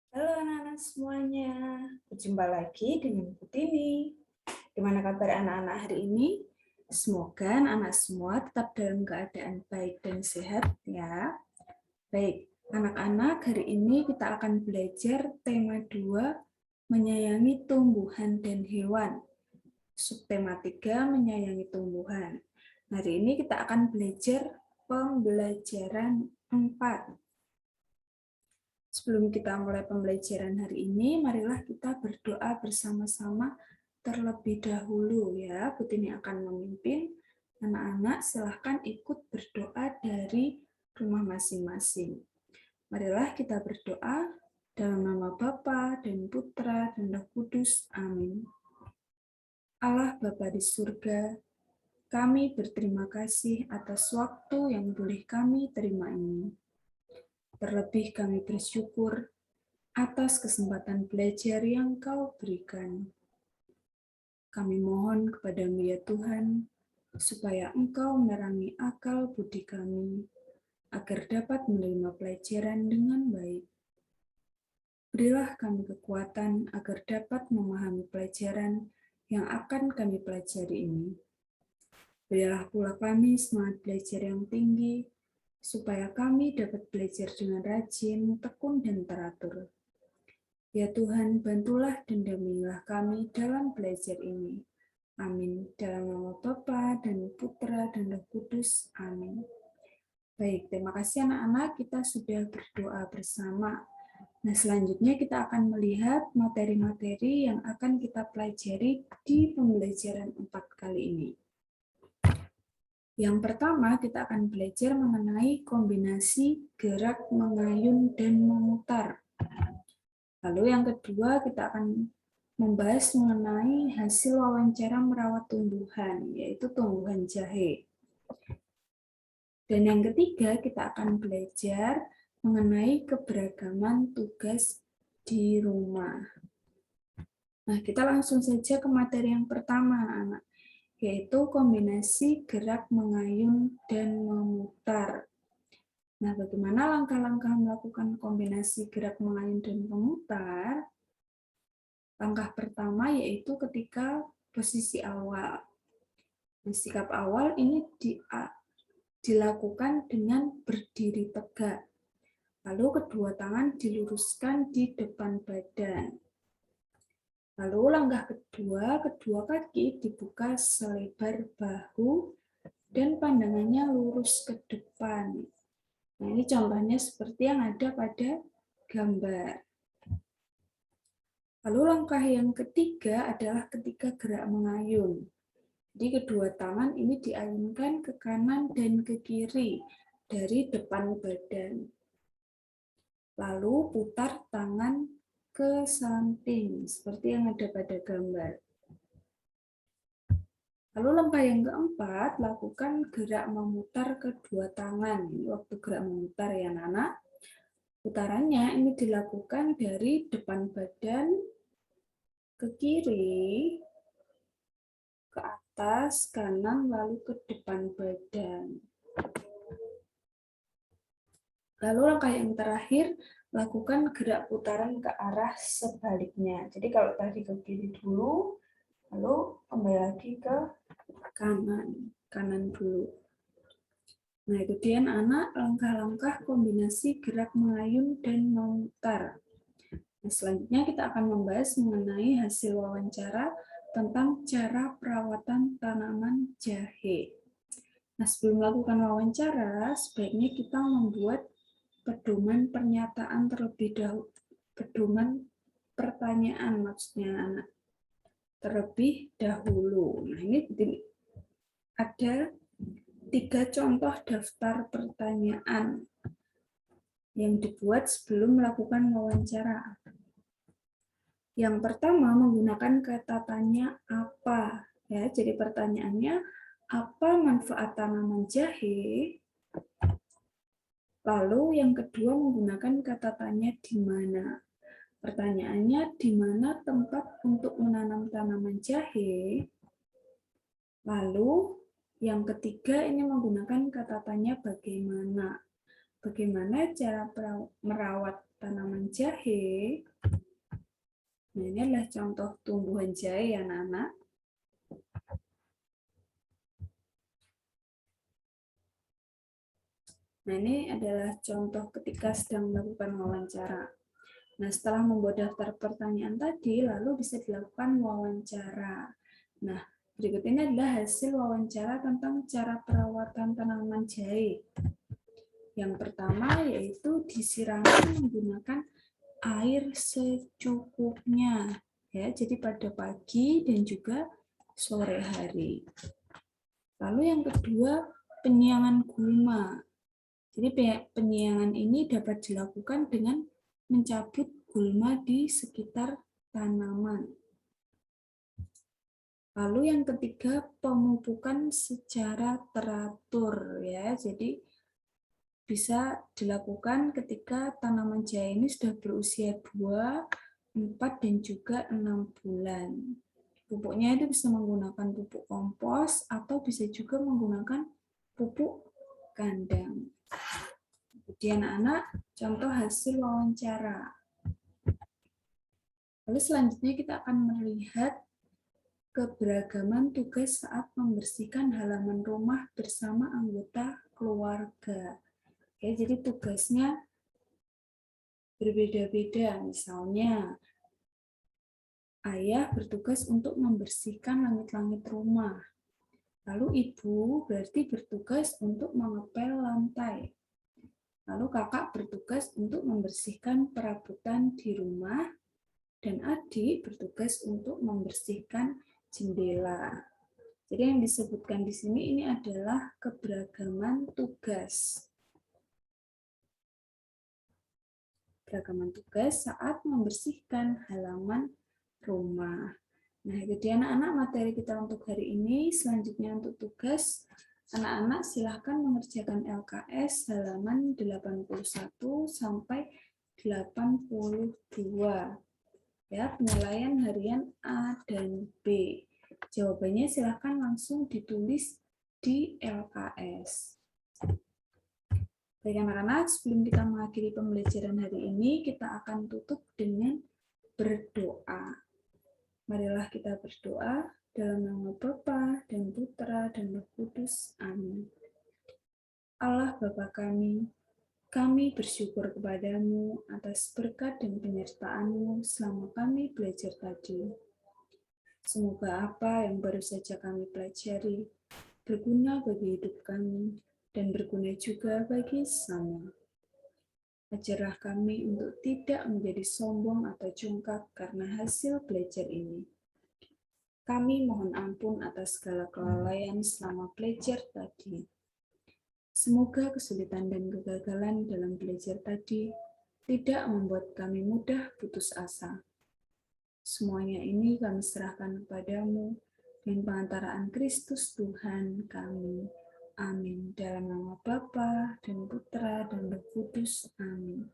Halo anak-anak semuanya, berjumpa lagi dengan Putini. Gimana kabar anak-anak hari ini? Semoga anak-anak semua tetap dalam keadaan baik dan sehat ya. Baik, anak-anak hari ini kita akan belajar tema 2, menyayangi tumbuhan dan hewan. Subtema 3, menyayangi tumbuhan. Hari ini kita akan belajar pembelajaran 4. Sebelum kita mulai pembelajaran hari ini, marilah kita berdoa bersama-sama terlebih dahulu ya. Putini akan memimpin. Anak-anak silahkan ikut berdoa dari rumah masing-masing. Marilah kita berdoa dalam nama Bapa dan Putra dan Roh Kudus. Amin. Allah Bapa di surga, kami berterima kasih atas waktu yang boleh kami terima ini. Terlebih kami bersyukur atas kesempatan belajar yang Kau berikan. Kami mohon kepadamu ya Tuhan, supaya Engkau menerangi akal budi kami, agar dapat menerima pelajaran dengan baik. Berilah kami kekuatan agar dapat memahami pelajaran yang akan kami pelajari ini. Berilah pula kami semangat belajar yang tinggi, supaya kami dapat belajar dengan rajin, tekun, dan teratur. Ya Tuhan, bantulah dan dampingilah kami dalam belajar ini. Amin. Dalam nama Bapa dan Putra dan Roh Kudus. Amin. Baik, terima kasih anak-anak. Kita sudah berdoa bersama. Nah, selanjutnya kita akan melihat materi-materi yang akan kita pelajari di pembelajaran 4 kali ini. Yang pertama, kita akan belajar mengenai kombinasi gerak mengayun dan memutar. Lalu yang kedua, kita akan membahas mengenai hasil wawancara merawat tumbuhan, yaitu tumbuhan jahe. Dan yang ketiga, kita akan belajar mengenai keberagaman tugas di rumah. Nah, kita langsung saja ke materi yang pertama, anak, yaitu kombinasi gerak mengayun dan memutar. Nah, bagaimana langkah-langkah melakukan kombinasi gerak mengayun dan memutar? Langkah pertama yaitu ketika posisi awal. Nah, sikap awal ini dilakukan dengan berdiri tegak. Lalu kedua tangan diluruskan di depan badan. Lalu langkah kedua kaki dibuka selebar bahu dan pandangannya lurus ke depan. Nah, ini contohnya seperti yang ada pada gambar. Lalu langkah yang ketiga adalah ketika gerak mengayun. Jadi kedua tangan ini diayunkan ke kanan dan ke kiri dari depan badan. Lalu putar tangan ke samping seperti yang ada pada gambar. Lalu langkah yang keempat, lakukan gerak memutar kedua tangan. Ini waktu gerak memutar ya anak. Putarannya ini dilakukan dari depan badan ke kiri, ke atas, kanan, lalu ke depan badan. Lalu langkah yang terakhir, lakukan gerak putaran ke arah sebaliknya. Jadi kalau tadi ke kiri dulu, lalu kembali lagi ke kanan dulu. Nah, itu dia anak langkah-langkah kombinasi gerak mengayun dan memutar. Nah, selanjutnya kita akan membahas mengenai hasil wawancara tentang cara perawatan tanaman jahe. Nah, sebelum melakukan wawancara, sebaiknya kita membuat pedoman pernyataan terlebih dahulu. Pedoman pertanyaan maksudnya anak. Terlebih dahulu. Nah, ini ada 3 contoh daftar pertanyaan yang dibuat sebelum melakukan wawancara. Yang pertama menggunakan kata tanya apa. Ya, jadi pertanyaannya apa manfaat tanaman jahe? Lalu yang kedua menggunakan kata tanya di mana. Pertanyaannya di mana tempat untuk menanam tanaman jahe? Lalu yang ketiga ini menggunakan kata tanya bagaimana. Bagaimana cara merawat tanaman jahe. Nah, ini adalah contoh tumbuhan jahe ya anak-anak. Nah, ini adalah contoh ketika sedang melakukan wawancara. Nah, setelah membuat daftar pertanyaan tadi, lalu bisa dilakukan wawancara. Nah, berikut ini adalah hasil wawancara tentang cara perawatan tanaman jahe. Yang pertama yaitu disirami menggunakan air secukupnya. Ya, jadi pada pagi dan juga sore hari. Lalu yang kedua, penyiangan gulma. Jadi penyiangan ini dapat dilakukan dengan mencabut gulma di sekitar tanaman. Lalu yang ketiga, pemupukan secara teratur ya. Jadi bisa dilakukan ketika tanaman jahe ini sudah berusia 2, 4 dan juga 6 bulan. Pupuknya itu bisa menggunakan pupuk kompos atau bisa juga menggunakan pupuk kandang. Jadi anak-anak, contoh hasil wawancara. Lalu selanjutnya kita akan melihat keberagaman tugas saat membersihkan halaman rumah bersama anggota keluarga. Oke, jadi tugasnya berbeda-beda. Misalnya, ayah bertugas untuk membersihkan langit-langit rumah. Lalu ibu berarti bertugas untuk mengepel lantai. Lalu kakak bertugas untuk membersihkan perabotan di rumah, dan adik bertugas untuk membersihkan jendela. Jadi yang disebutkan di sini ini adalah keberagaman tugas. Beragaman tugas saat membersihkan halaman rumah. Nah, itu dia anak-anak materi kita untuk hari ini. Selanjutnya untuk tugas, anak-anak silahkan mengerjakan LKS halaman 81 sampai 82. Ya, penilaian harian A dan B. Jawabannya silahkan langsung ditulis di LKS. Baik anak-anak, sebelum kita mengakhiri pembelajaran hari ini, kita akan tutup dengan berdoa. Marilah kita berdoa dalam nama Bapa dan Putra dan Roh Kudus. Amin. Allah Bapa kami bersyukur kepadamu atas berkat dan penyertaan-Mu selama kami belajar tadi. Semoga apa yang baru saja kami pelajari berguna bagi hidup kami dan berguna juga bagi sesama. Ajarlah kami untuk tidak menjadi sombong atau congkak karena hasil belajar ini. Kami mohon ampun atas segala kelalaian selama belajar tadi. Semoga kesulitan dan kegagalan dalam belajar tadi tidak membuat kami mudah putus asa. Semuanya ini kami serahkan kepadamu dan pengantaraan Kristus Tuhan kami. Amin. Dalam nama Bapa dan Putra dan Roh Kudus. Amin.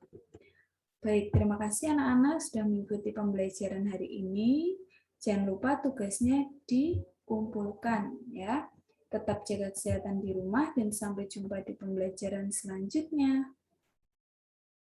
Baik, terima kasih anak-anak sudah mengikuti pembelajaran hari ini. Jangan lupa tugasnya dikumpulkan ya. Tetap jaga kesehatan di rumah dan sampai jumpa di pembelajaran selanjutnya.